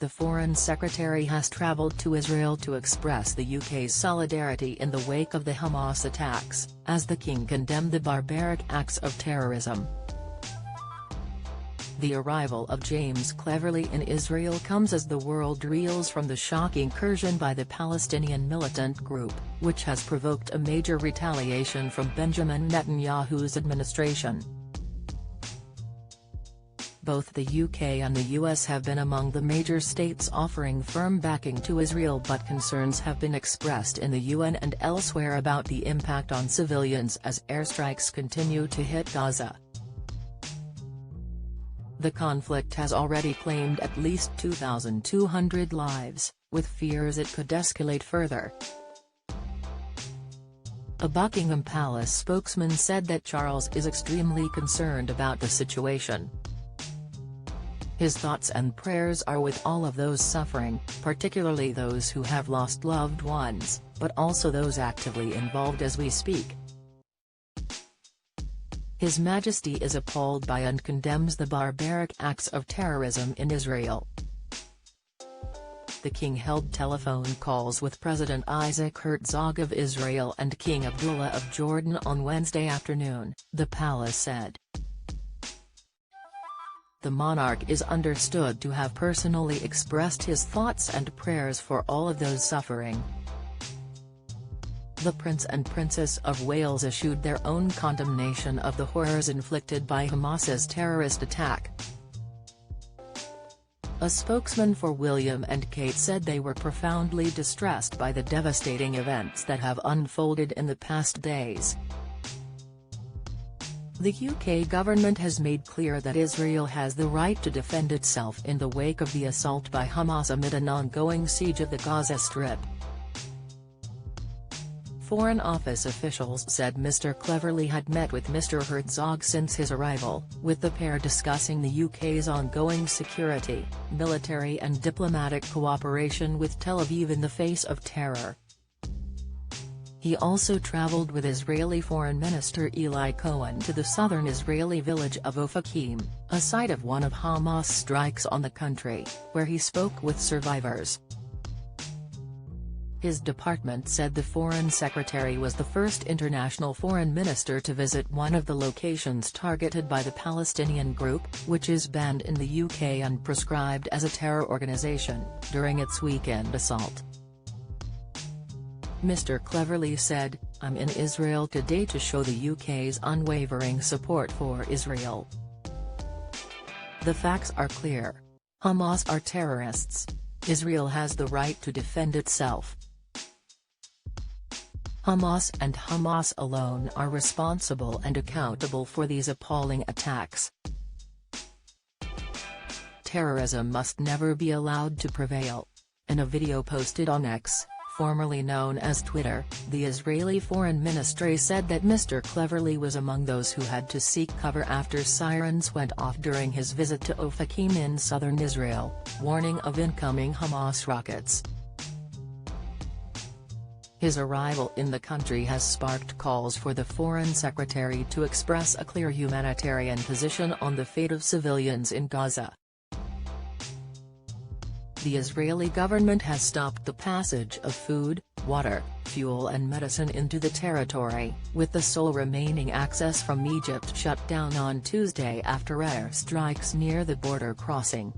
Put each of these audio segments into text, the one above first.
the Foreign Secretary has travelled to Israel to express the UK's solidarity in the wake of the Hamas attacks, as the King condemned the barbaric acts of terrorism. The arrival of James Cleverly in Israel comes as the world reels from the shocking incursion by the Palestinian militant group, which has provoked a major retaliation from Benjamin Netanyahu's administration. Both the UK and the US have been among the major states offering firm backing to Israel, but concerns have been expressed in the UN and elsewhere about the impact on civilians as airstrikes continue to hit Gaza. The conflict has already claimed at least 2,200 lives, with fears it could escalate further. A Buckingham Palace spokesman said that Charles is extremely concerned about the situation. His thoughts and prayers are with all of those suffering, particularly those who have lost loved ones, but also those actively involved as we speak. His Majesty is appalled by and condemns the barbaric acts of terrorism in Israel. The King held telephone calls with President Isaac Herzog of Israel and King Abdullah of Jordan on Wednesday afternoon, the palace said. The monarch is understood to have personally expressed his thoughts and prayers for all of those suffering. The Prince and Princess of Wales issued their own condemnation of the horrors inflicted by Hamas's terrorist attack. A spokesman for William and Kate said they were profoundly distressed by the devastating events that have unfolded in the past days. The UK government has made clear that Israel has the right to defend itself in the wake of the assault by Hamas amid an ongoing siege of the Gaza Strip. Foreign Office officials said Mr. Cleverly had met with Mr. Herzog since his arrival, with the pair discussing the UK's ongoing security, military and diplomatic cooperation with Tel Aviv in the face of terror. He also travelled with Israeli Foreign Minister Eli Cohen to the southern Israeli village of Ofakim, a site of one of Hamas' strikes on the country, where he spoke with survivors. His department said the Foreign Secretary was the first international foreign minister to visit one of the locations targeted by the Palestinian group, which is banned in the UK and proscribed as a terror organisation, during its weekend assault. Mr. Cleverly said, "I'm in Israel today to show the UK's unwavering support for Israel. The facts are clear. Hamas are terrorists. Israel has the right to defend itself. Hamas and Hamas alone are responsible and accountable for these appalling attacks. Terrorism must never be allowed to prevail." In a video posted on X, formerly known as Twitter, the Israeli Foreign Ministry said that Mr. Cleverly was among those who had to seek cover after sirens went off during his visit to Ofakim in southern Israel, warning of incoming Hamas rockets. His arrival in the country has sparked calls for the Foreign Secretary to express a clear humanitarian position on the fate of civilians in Gaza. The Israeli government has stopped the passage of food, water, fuel and medicine into the territory, with the sole remaining access from Egypt shut down on Tuesday after airstrikes near the border crossing.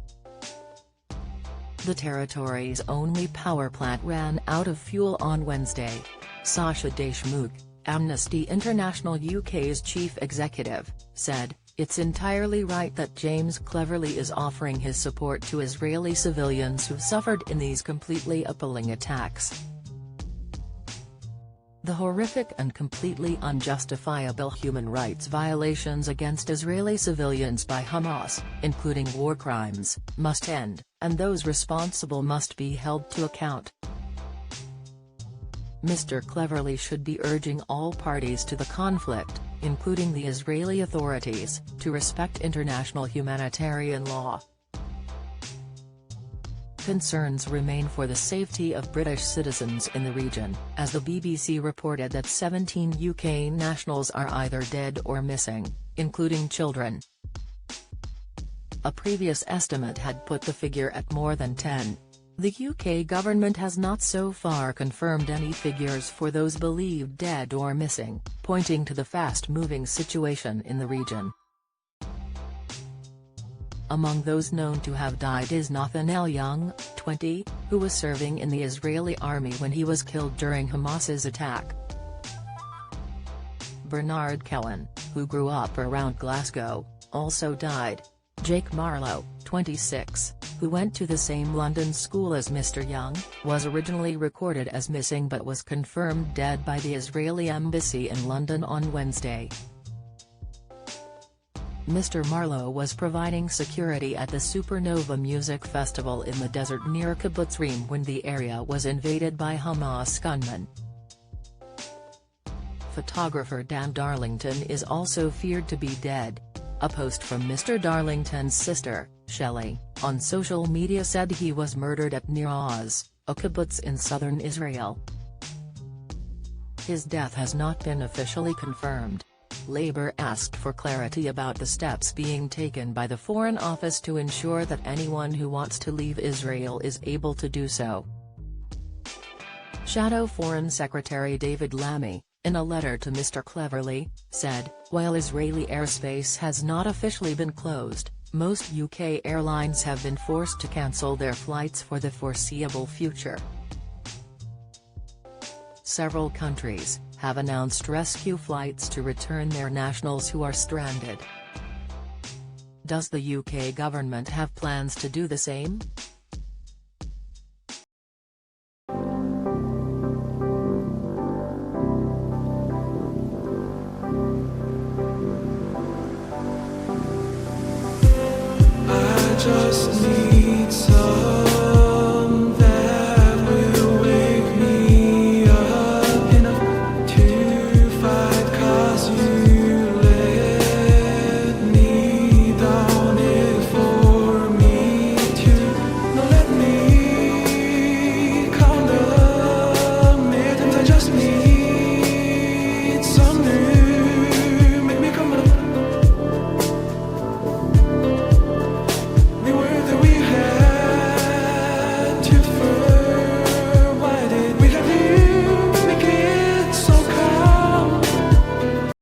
The territory's only power plant ran out of fuel on Wednesday. Sasha Deshmukh, Amnesty International UK's chief executive, said, "It's entirely right that James Cleverly is offering his support to Israeli civilians who've suffered in these completely appalling attacks. The horrific and completely unjustifiable human rights violations against Israeli civilians by Hamas, including war crimes, must end, and those responsible must be held to account." Mr. Cleverly should be urging all parties to the conflict, including the Israeli authorities, to respect international humanitarian law. Concerns remain for the safety of British citizens in the region, as the BBC reported that 17 UK nationals are either dead or missing, including children. A previous estimate had put the figure at more than 10. The UK government has not so far confirmed any figures for those believed dead or missing, pointing to the fast-moving situation in the region. Among those known to have died is Nathaniel Young, 20, who was serving in the Israeli army when he was killed during Hamas's attack. Bernard Cowan, who grew up around Glasgow, also died. Jake Marlowe, 26, who went to the same London school as Mr. Young, was originally recorded as missing but was confirmed dead by the Israeli embassy in London on Wednesday. Mr. Marlowe was providing security at the Supernova Music Festival in the desert near Kibbutz Reem when the area was invaded by Hamas gunmen. Photographer Dan Darlington is also feared to be dead. A post from Mr. Darlington's sister, Shelley, on social media said he was murdered at Nir Oz, a kibbutz in southern Israel. His death has not been officially confirmed. Labour asked for clarity about the steps being taken by the Foreign Office to ensure that anyone who wants to leave Israel is able to do so. Shadow Foreign Secretary David Lammy, in a letter to Mr. Cleverly, said, while Israeli airspace has not officially been closed, most UK airlines have been forced to cancel their flights for the foreseeable future. Several countries have announced rescue flights to return their nationals who are stranded. Does the UK government have plans to do the same? I just need